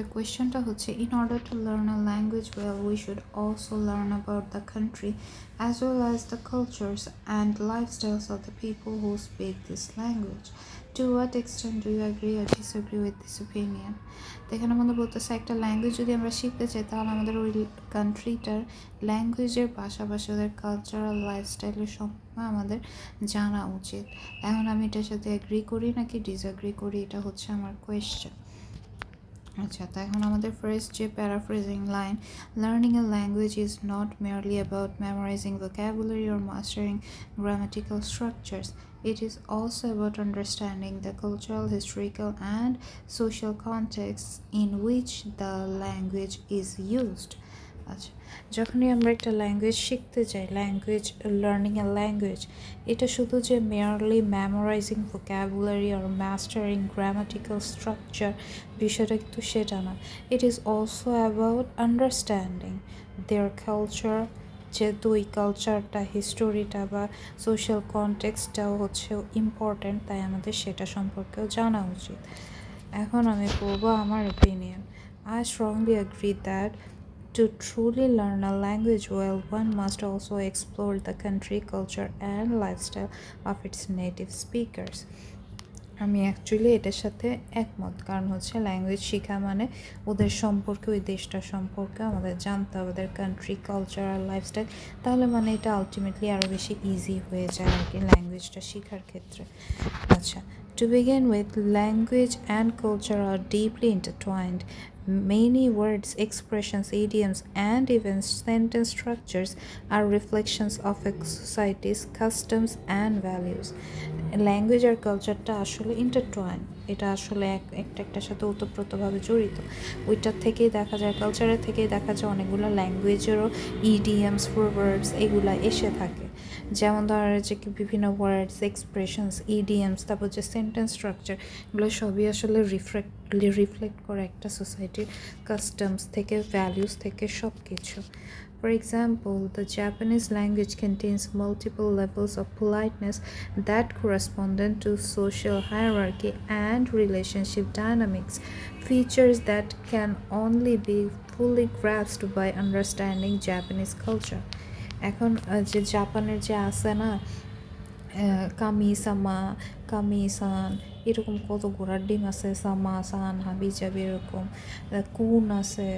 The questionটা হচ্ছে, in order to learn a language well, we should also learn about the country as well as the cultures and lifestyles of the people who speak this language. To what extent do you agree or disagree with this opinion? তো এখানে আমাদের বলতেছে একটা language যদি আমরা শিখতে চাই তাহলে আমাদের ওই কান্ট্রিটার ল্যাঙ্গুয়েজের পাশাপাশি ওদের কালচারাল লাইফস্টাইলের সম্পর্কে আমাদের জানা উচিত। এখন আমি এটার সাথে অ্যাগ্রি করি নাকি ডিসঅ্যাগ্রি করি, এটা হচ্ছে আমার কোয়েশ্চেন। আচ্ছা, তো এখন আমাদের ফার্স্ট যে paraphrasing line, learning A language is not merely about memorising vocabulary or mastering grammatical structures. It is also about understanding the cultural, historical, and social contexts in which the language is used. আচ্ছা, যখনই আমরা একটা language শিখতে যাই, learning এ language, এটা শুধু যে merely memorising vocabulary আর mastering grammatical structure, বিষয়টা কিন্তু সেটা না। It is also about understanding there culture, যেহেতু ওই কালচারটা, হিস্টোরিটা বা সোশ্যাল কনটেক্সটটাও হচ্ছে ইম্পর্ট্যান্ট, তাই আমাদের সেটা সম্পর্কেও জানা উচিত। এখন আমি বলবো আমার opinion. I strongly agree that to truly learn a language well, one must also explore the country, culture, and lifestyle of its native speakers. আমি অ্যাকচুয়ালি এটার সাথে একমত, কারণ হচ্ছে ল্যাঙ্গুয়েজ শেখা মানে ওদের সম্পর্কে, ওই দেশটার সম্পর্কে আমাদের জানতে হবে, ওদের কান্ট্রি, কালচার আর লাইফস্টাইল। তাহলে মানে এটা আলটিমেটলি আরও বেশি ইজি হয়ে যায় আর কি ল্যাঙ্গুয়েজটা শেখার ক্ষেত্রে। আচ্ছা, to begin with, language and culture are deeply intertwined. Many words, expressions, idioms, and even sentence structures are reflections of a society's customs and values. Language আর কালচারটা আসলে ইন্টারটুয়াইন, এটা আসলে একটার সাথে ওতপ্রোতভাবে জড়িত। ওইটার থেকেই দেখা যায়, কালচারের থেকেই দেখা যায় অনেকগুলো ল্যাঙ্গুয়েজেরও ইডিয়ামস, প্রোভার্বস এগুলা এসে থাকে। যেমন ধরা যে কি বিভিন্ন ওয়ার্ডস, এক্সপ্রেশনস, ইডিয়ামস, তারপর যে সেন্টেন্স স্ট্রাকচার, এগুলো সবই আসলে রিফ্লেক্ট করে একটা সোসাইটির কাস্টমস থেকে, ভ্যালিউস থেকে, সব কিছু। For example, the Japanese language contains multiple levels of politeness that correspond to social hierarchy and relationship dynamics, features that can only be fully grasped by understanding Japanese culture. এখন যে জাপানের যে আছে না, কামি সামা, কামি সান, এরকম কত ঘোড়ার ডিম আছে, সামা সান, হাবি জাবি, এরকম কুন আছে,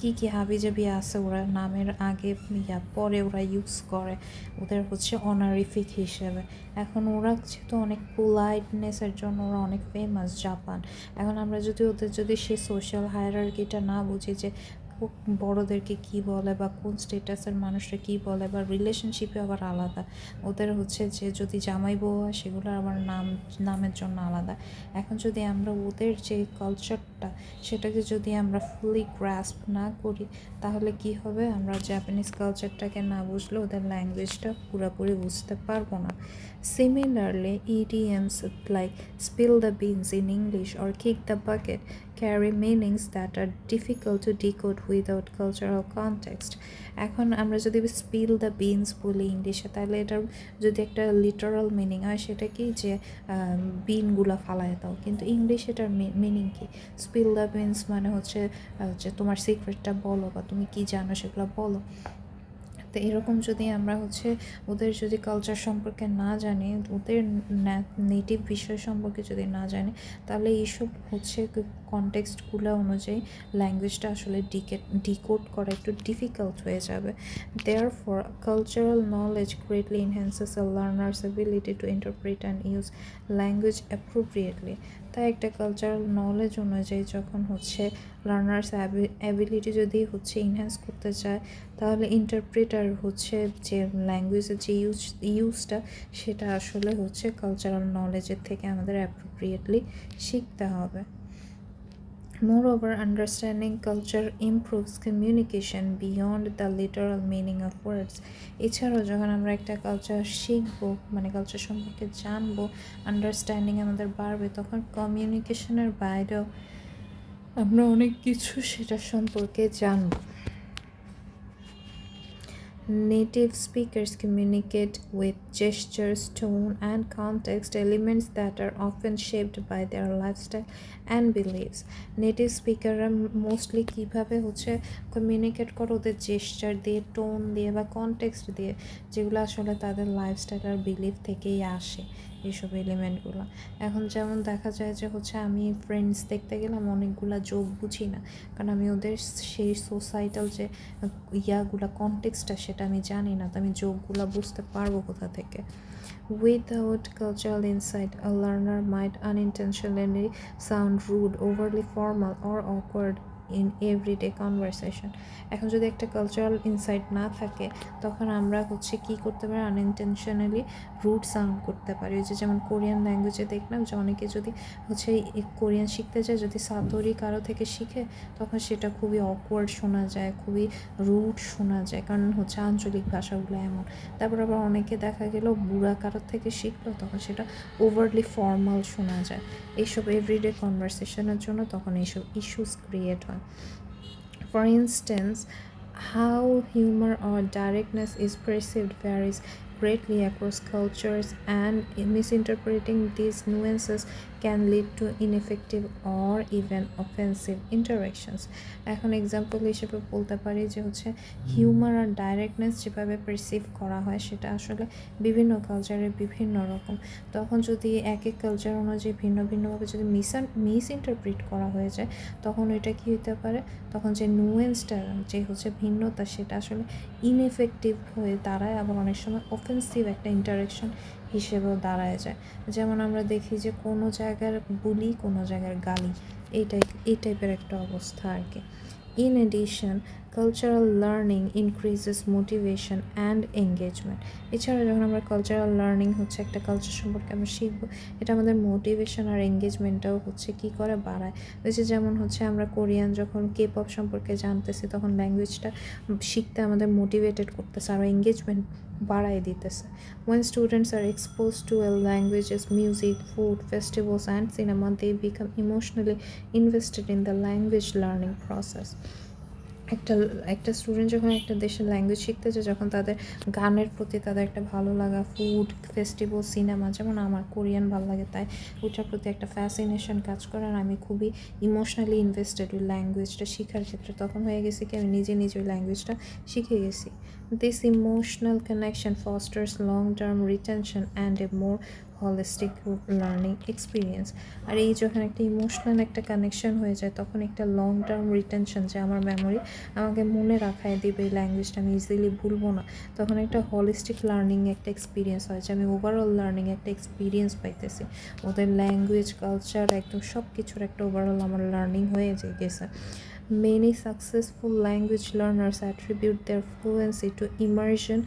কী কী হাবি জাবি আছে, ওরা নামের আগে পরে ওরা ইউজ করে, ওদের হচ্ছে অনারিফিক হিসেবে। এখন ওরা যেহেতু অনেক পোলাইটনেসের জন্য ওরা অনেক ফেমাস জাপান। এখন আমরা ওদের সেই সোশ্যাল হায়ারার্কিটা না বুঝি, যে বড়োদেরকে কী বলে বা কোন স্টেটাসের মানুষরা কী বলে, বা রিলেশনশিপে আবার আলাদা, ওদের হচ্ছে যে যদি জামাই বউ হয় সেগুলো আবার নামের জন্য আলাদা। এখন যদি আমরা ওদের যে কালচারটা, সেটাকে যদি আমরা ফুলি গ্রাস্প না করি, তাহলে কি হবে, আমরা জাপানিজ কালচারটাকে না বুঝলে ওদের ল্যাঙ্গুয়েজটা পুরোপুরি বুঝতে পারবো না। Similarly, idioms like spill the beans in English or kick the bucket carry meanings that are difficult to decode without cultural context. এখন আমরা যদি স্পিল দ্য বিনস বলি ইংলিশে, তাহলে এটার যদি একটা লিটারাল মিনিং হয়, সেটা কি, যে বিনগুলা ফালায় দাও, কিন্তু ইংলিশ এটার মিনিং কি, স্পিল দ্য বিনস মানে হচ্ছে যে তোমার সিক্রেটটা বলো, বা তুমি কি জানো সেগুলো বলো। তো এরকম যদি আমরা ওদের যদি কালচার সম্পর্কে না জানি, ওদের নেটিভ বিষয় সম্পর্কে যদি না জানি, তাহলে এইসব কনটেক্সটগুলো অনুযায়ী ল্যাঙ্গুয়েজটা আসলে ডিকোড করা একটু ডিফিকাল্ট হয়ে যাবে। Therefore, cultural knowledge greatly enhances a learner's ability to interpret and use language appropriately. তাই একটা কালচারাল নলেজ অনুযায়ী যখন লার্নার্স অ্যাবিলিটি যদি ইনহ্যান্স করতে চায়, তাহলে ইন্টারপ্রেটার যে ল্যাঙ্গুয়েজের যে ইউজটা, সেটা আসলে কালচারাল নলেজের থেকে আমাদের অ্যাপ্রোপ্রিয়েটলি শিখতে হবে। Moreover, understanding culture improves communication beyond the literal meaning of words. এছাড়াও যখন আমরা একটা কালচার শিখবো, মানে কালচার সম্পর্কে জানবো, আন্ডারস্ট্যান্ডিং আমাদের বাড়বে, তখন কমিউনিকেশনের বাইরেও আমরা অনেক কিছু সেটা সম্পর্কে জানবো। Native speakers communicate with gestures, tone, and context, elements that are often shaped by their lifestyle and beliefs. নেটিভ স্পিকাররা মোস্টলি কীভাবে হচ্ছে কমিউনিকেট করে ওদের জেস্চার দিয়ে, টোন দিয়ে বা কনটেক্সট দিয়ে, যেগুলো আসলে তাদের লাইফস্টাইল আর বিলিফ থেকেই আসে এইসব এলিমেন্টগুলো। এখন যেমন দেখা যায় যে হচ্ছে আমি ফ্রেন্ডস দেখতে গেলাম, অনেকগুলা জোক বুঝি না, কারণ আমি ওদের সেই সোসাইটাল যে ইয়াগুলা কনটেক্সটটা সেটা আমি জানি না, তো আমি জোকগুলো বুঝতে পারবো কোথা থেকে। Without cultural insight, a learner might unintentionally sound rude, overly formal, or awkward in everyday conversation. এখন যদি একটা কালচারাল ইনসাইট না থাকে, তখন আমরা হচ্ছে কী করতে পারি, আনইনটেনশনালি রুড সাউন্ড করতে পারি। ওই যে যেমন কোরিয়ান ল্যাঙ্গুয়েজে দেখলাম যে অনেকে যদি হচ্ছে কোরিয়ান শিখতে যায়, যদি সাতরি কারো থেকে শিখে, তখন সেটা খুবই অকওয়ার্ড শোনা যায়, খুবই রুড শোনা যায়, কারণ হচ্ছে আঞ্চলিক ভাষাগুলো এমন। তারপর আবার অনেকে দেখা গেল বুড়া কারোর থেকে শিখলো, তখন সেটা ওভারলি ফর্মাল শোনা যায়। এইসব এভরিডে কনভারসেশনের জন্য তখন এইসব ইস্যুস ক্রিয়েট হয়। For instance, how humor or directness is perceived varies greatly across cultures, and misinterpreting these nuances can lead to ineffective or even offensive interactions. এখন এক্সাম্পল হিসেবে বলতে পারি যে হচ্ছে হিউমার আর ডাইরেক্টনেস যেভাবে পারসিভ করা হয় সেটা আসলে বিভিন্ন কালচারে বিভিন্ন রকম। তখন যদি এক এক কালচার অনুযায়ী ভিন্ন ভিন্নভাবে যদি মিস ইন্টারপ্রিট করা হয়ে যায়, তখন এটা কী হতে পারে, তখন যে নুয়েন্সটা যে হচ্ছে ভিন্নতা সেটা আসলে ইনএফেক্টিভ হয়ে দাঁড়ায়, আবার অনেক সময় অফেন্সিভ একটা ইন্টারেকশন হিসেবেও দাঁড়ায় যায়। যেমন আমরা দেখি যে কোনো জায়গার বুলি, কোনো জায়গার গালি, এই টাইপের একটা অবস্থা আর কি। In addition, cultural learning increases motivation and engagement. এছাড়া যখন আমরা কালচারাল লার্নিং হচ্ছে একটা কালচার সম্পর্কে আমরা শিখবো, এটা আমাদের মোটিভেশন আর এঙ্গেজমেন্টটাও হচ্ছে কী করে বাড়ায়। ওই যে যেমন হচ্ছে আমরা কোরিয়ান যখন K-pop সম্পর্কে জানতেছি, তখন ল্যাঙ্গুয়েজটা শিখতে আমাদের মোটিভেটেড করতেছে, আরও এঙ্গেজমেন্ট বাড়াই দিতেছে। When students are exposed to a language's music, food, festivals, and cinema, they become emotionally invested in the language learning process. একটা স্টুডেন্ট যখন একটা দেশের ল্যাঙ্গুয়েজ শিখতে যায়, যখন তাদের গানের প্রতি তাদের একটা ভালো লাগা, ফুড, ফেস্টিভ্যাল, সিনেমা, যেমন আমার কোরিয়ান ভালো লাগে, তাই ওইটার প্রতি একটা ফ্যাসিনেশন কাজ করে, আর আমি খুবই ইমোশনালি ইনভেস্টেড ওই ল্যাঙ্গুয়েজটা শেখার ক্ষেত্রে। তখন হয়ে গেছে কি আমি নিজে ওই ল্যাঙ্গুয়েজটা শিখে গেছি। This emotional connection fosters long-term retention and a more holistic learning experience. আর এই যখন একটা ইমোশনাল একটা কানেকশন হয়ে যায়, তখন একটা লং টার্ম রিটেনশন, যে আমার মেমোরি আমাকে মনে রাখায় দিবে এই ল্যাঙ্গুয়েজটা, আমি ইজিলি ভুলবো না, তখন একটা হলিস্টিক লার্নিং একটা এক্সপিরিয়েন্স হয়, যে আমি ওভারঅল লার্নিং একটা এক্সপিরিয়েন্স পাইতেছি। ওদের ল্যাঙ্গুয়েজ, কালচার, একদম সব কিছুর একটা ওভারঅল আমার লার্নিং হয়ে গেছে। Many successful language learners attribute their fluency to immersion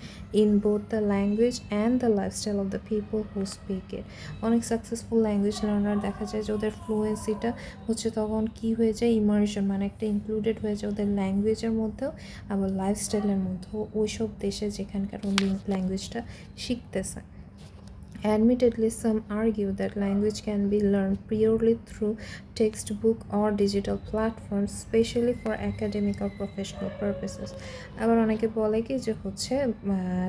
in both the language and the lifestyle of the people who speak it. অনেক সাকসেসফুল ল্যাঙ্গুয়েজ লার্নার দেখা যায় যে ওদের ফ্লুয়েন্সিটা হচ্ছে তখন কী হয়ে যায়, ইমার্শন, মানে একটা ইনক্লুডেড হয়ে যায় ওদের ল্যাঙ্গুয়েজের মধ্যেও, আবার লাইফস্টাইলের মধ্যেও, ওইসব দেশে যেখানকার ল্যাঙ্গুয়েজটা শিখতেছে। Admittedly, some argue that language can be learned purely through textbook or digital platforms, especially for academic or professional purposes. আবার অনেকে বলে কি যে হচ্ছে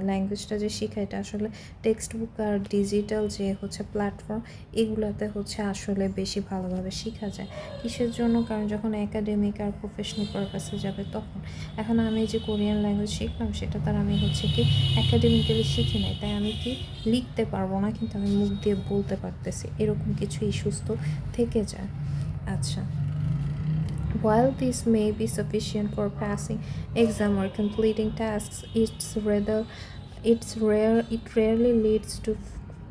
ল্যাঙ্গুয়েজটা যে শেখা, এটা আসলে টেক্সট বুক আর ডিজিটাল যে হচ্ছে প্ল্যাটফর্ম, এগুলোতে হচ্ছে আসলে বেশি ভালোভাবে শেখা যায়। কিসের জন্য? কারণ যখন একাডেমিক আর প্রফেশনাল পারপাসে যাবে তখন। এখন আমি যে কোরিয়ান ল্যাঙ্গুয়েজ শিখলাম, সেটা তার আমি হচ্ছে কি একাডেমিক্যালি শিখি নাই, তাই আমি কি লিখতে পারবো না, কিন্তু আমি মুখ দিয়ে বলতে পারতেছি, এরকম কিছু ইস্যুস তো থেকে যায়। আচ্ছা, while this may be sufficient for passing exam or completing tasks, it rarely leads to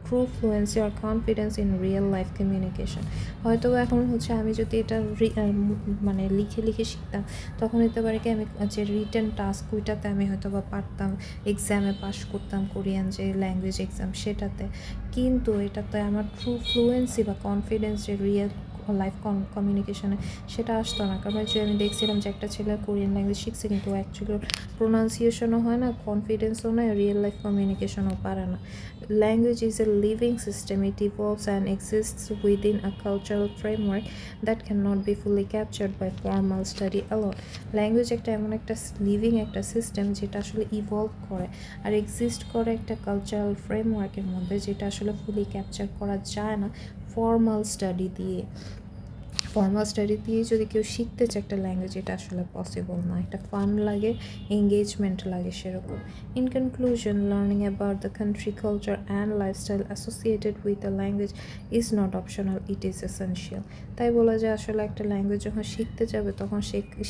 true fluency or confidence in real life communication. হয়তো এখন হচ্ছে আমি যদি এটা মানে লিখে শিখতাম, তখন হতে পারে কি আমি যে রিটেন টাস্ক ওইটাতে আমি হয়তো বা পারতাম, এক্সামে পাশ করতাম কোরিয়ান যে ল্যাঙ্গুয়েজ এক্সাম সেটাতে, কিন্তু এটাতে আমার ট্রু ফ্লুয়েন্সি বা কনফিডেন্স যে রিয়েল লাইফ কমিউনিকেশনে সেটা আসতো না। কারণ যে আমি দেখছিলাম যে একটা ছেলে কোরিয়ান ল্যাঙ্গুয়েজ শিখছে কিন্তু অ্যাকচুয়ালি প্রোনাউন্সিয়েশনও হয় না, কনফিডেন্সও নয়, রিয়েল লাইফ কমিউনিকেশনও পারে না। Language is a living system, it evolves and exists within a cultural framework that can not be fully captured by formal study alone. Language এমন একটা লিভিং একটা সিস্টেম যেটা আসলে ইভলভ করে আর এক্সিস্ট করে একটা কালচারাল ফ্রেমওয়ার্কের মধ্যে, যেটা আসলে ফুলি ক্যাপচার করা যায় না ফর্মাল স্টাডি দিয়ে যদি কেউ শিখতে চায় একটা ল্যাঙ্গুয়েজ, এটা আসলে পসিবল না। একটা ফান লাগে, এঙ্গেজমেন্ট লাগে সেরকম। In conclusion, learning about the country, culture and lifestyle associated with the language is not optional, it is essential. তাই বলা যায় আসলে একটা ল্যাঙ্গুয়েজ যখন শিখতে যাবে তখন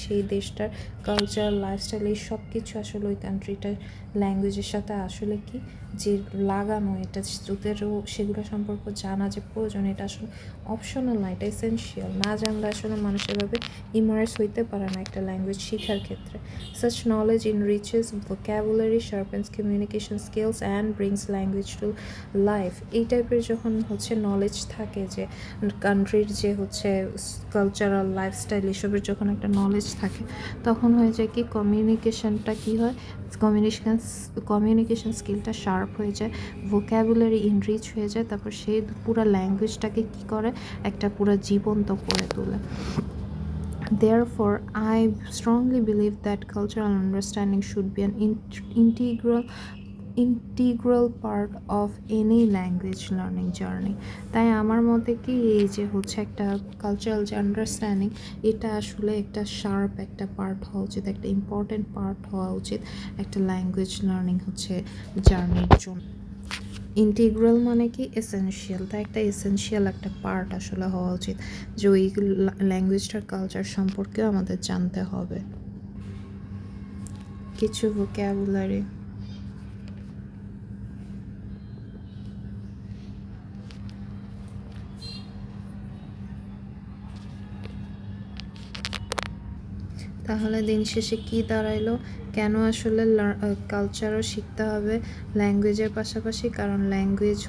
সেই দেশটার কালচার, লাইফস্টাইল এই সব কিছু আসলে ওই কান্ট্রিটার ল্যাঙ্গুয়েজের সাথে আসলে কি যে লাগানো, এটা ওদেরও সেগুলো সম্পর্কে জানা যে প্রয়োজন, এটা আসলে অপশনাল না, এটা এসেনশিয়াল। না জানলে আসলে মানুষ এভাবে ইমার্স হইতে পারে না একটা ল্যাঙ্গুয়েজ শেখার ক্ষেত্রে। Such knowledge enriches vocabulary, sharpens communication skills and brings language to life. এই টাইপের যখন নলেজ থাকে যে কান্ট্রির যে কালচারাল লাইফস্টাইল এসবের যখন একটা নলেজ থাকে, তখন হয়ে যায় কি কমিউনিকেশনটা কি হয়, কমিউনিকেশন স্কিলটা শার্প হয়ে যায়, ভোক্যাবুলারি ইনরিচ হয়ে যায়, তারপর সেই পুরো ল্যাঙ্গুয়েজটাকে কি করে একটা পুরো জীবন্ত করে তোলে। Therefore, I strongly believe that cultural understanding should be an integral part of any language learning journey. তাই আমার মতে কি এই যে একটা কালচারাল যে আন্ডারস্ট্যান্ডিং, এটা আসলে একটা শার্প একটা পার্ট হওয়া উচিত, একটা ইম্পর্টেন্ট পার্ট হওয়া উচিত একটা ল্যাঙ্গুয়েজ লার্নিং জার্নির জন্য। ইন্টিগ্রাল মানে কি এসেনশিয়াল, তাই একটা এসেনশিয়াল একটা পার্ট আসলে হওয়া উচিত যে ওই ল্যাঙ্গুয়েজটার কালচার সম্পর্কেও আমাদের জানতে হবে। কিছু ভোক্যাবুলারি, তাহলে দিন শেষে কি দাঁড়াইলো, কেন আসলে কালচারও শিখতে হবে ল্যাঙ্গুয়েজের পাশাপাশি? কারণ ল্যাঙ্গুয়েজ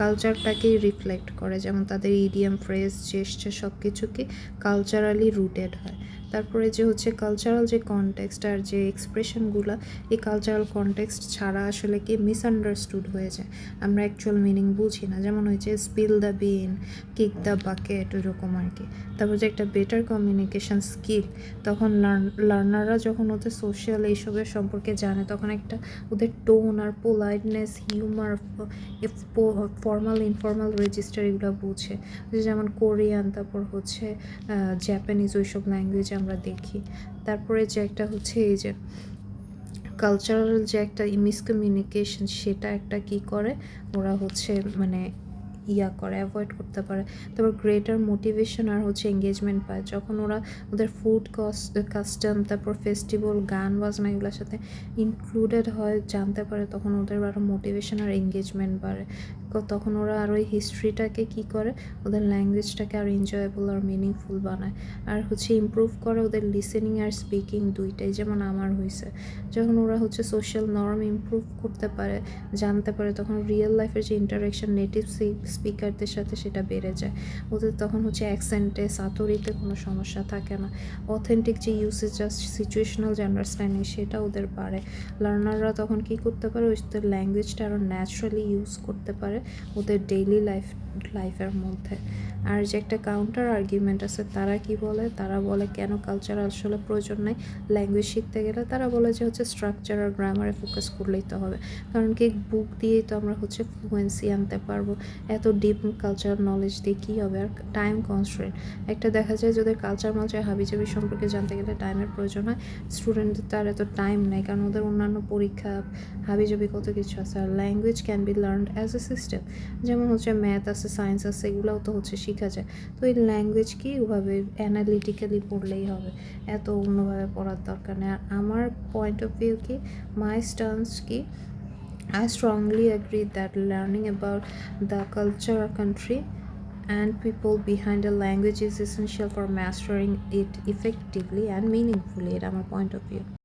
কালচারটাকেই রিফ্লেক্ট করে, যেমন তাদের ইডিয়াম, ফ্রেজ, জেস্টার সব কিছু কি কালচারালি রুটেড হয়। তারপরে যে কালচারাল যে কনটেক্সট আর যে এক্সপ্রেশনগুলো, এই কালচারাল কনটেক্সট ছাড়া আসলে কি মিসআন্ডারস্টুড হয়ে যায়, আমরা অ্যাকচুয়াল মিনিং বুঝি না। যেমন spill the bean, kick the bucket, ওইরকম আর কি। তারপর যে একটা বেটার কমিউনিকেশন স্কিল, তখন লার্নাররা যখন সোশ্যাল এইসবের সম্পর্কে জানে, তখন একটা ওদের টোন আর politeness, humour, formal informal register এগুলো বুঝে। যেমন কোরিয়ান, তারপর জাপানিজ, ওইসব ল্যাঙ্গুয়েজ আমরা দেখি। তারপরে যে একটা এই যে কালচারাল যে একটা মিসকমিউনিকেশন, সেটা একটা কি করে ওরা মানে অ্যাভয়েড করতে পারে। তারপর গ্রেটার মোটিভেশন আর এঙ্গেজমেন্ট পায় যখন ওদের ফুড কাস্টম, তারপর ফেস্টিভ্যাল, গান বাজনা এগুলোর সাথে ইনক্লুডেড হয়, জানতে পারে, তখন ওদের আরও মোটিভেশন আর এঙ্গেজমেন্ট বাড়ে। তখন ওরা আরও ওই হিস্ট্রিটাকে কি করে, ওদের ল্যাঙ্গুয়েজটাকে আরও এনজয়েবল আর মিনিংফুল বানায়। আর ইমপ্রুভ করে ওদের লিসেনিং আর স্পিকিং দুইটাই। যেমন আমার যখন ওরা সোশ্যাল নর্ম ইমপ্রুভ করতে পারে, জানতে পারে, তখন রিয়েল লাইফের যে ইন্টারাকশন নেটিভ স্পিকারদের সাথে সেটা বেড়ে যায়। ওদের তখন অ্যাকসেন্টে, সাতরিতে কোনো সমস্যা থাকে না। অথেন্টিক যে ইউসেজ, জাস্ট সিচুয়েশনাল যে আন্ডারস্ট্যান্ডিং, সেটা ওদের বাড়ে। লার্নাররা তখন কি করতে পারে, ওদের ল্যাঙ্গুয়েজটা আরও ন্যাচারালি ইউজ করতে পারে ওদের ডেইলি লাইফের মধ্যে। আর যে একটা কাউন্টার আর্গুমেন্ট আছে, তারা কি বলে, তারা বলে কেন কালচার আসলে প্রয়োজন নাই ল্যাঙ্গুয়েজ শিখতে গেলে। তারা বলে যে স্ট্রাকচার আর গ্রামারে ফোকাস করলেই তো হবে, কারণ কি বুক দিয়েই তো আমরা ফ্লুয়েন্সি আনতে পারবো, এত ডিপ কালচারাল নলেজ দিয়ে কী হবে। আর টাইম কনস্ট্রেন্ট একটা দেখা যায়, যাদের কালচার হাবিজাবি সম্পর্কে জানতে গেলে টাইমের প্রয়োজন হয়, স্টুডেন্টদের তার এত টাইম নেই, কারণ ওদের অন্যান্য পরীক্ষা, হাবিজাবি কত কিছু আছে। আর language can be learned as a system, যেমন ম্যাথ আছে, সায়েন্স আছে, এগুলোও তো শেখা যায়। তো এই ল্যাঙ্গুয়েজ কি ওভাবে অ্যানালিটিক্যালি পড়লেই হবে, এত অন্যভাবে পড়ার দরকার নেই। আর আমার পয়েন্ট অফ ভিউ কি, মাই স্টান্স কি, I strongly agree that learning about the culture, country, and people behind a language is essential for mastering it effectively and meaningfully. It's my point of view.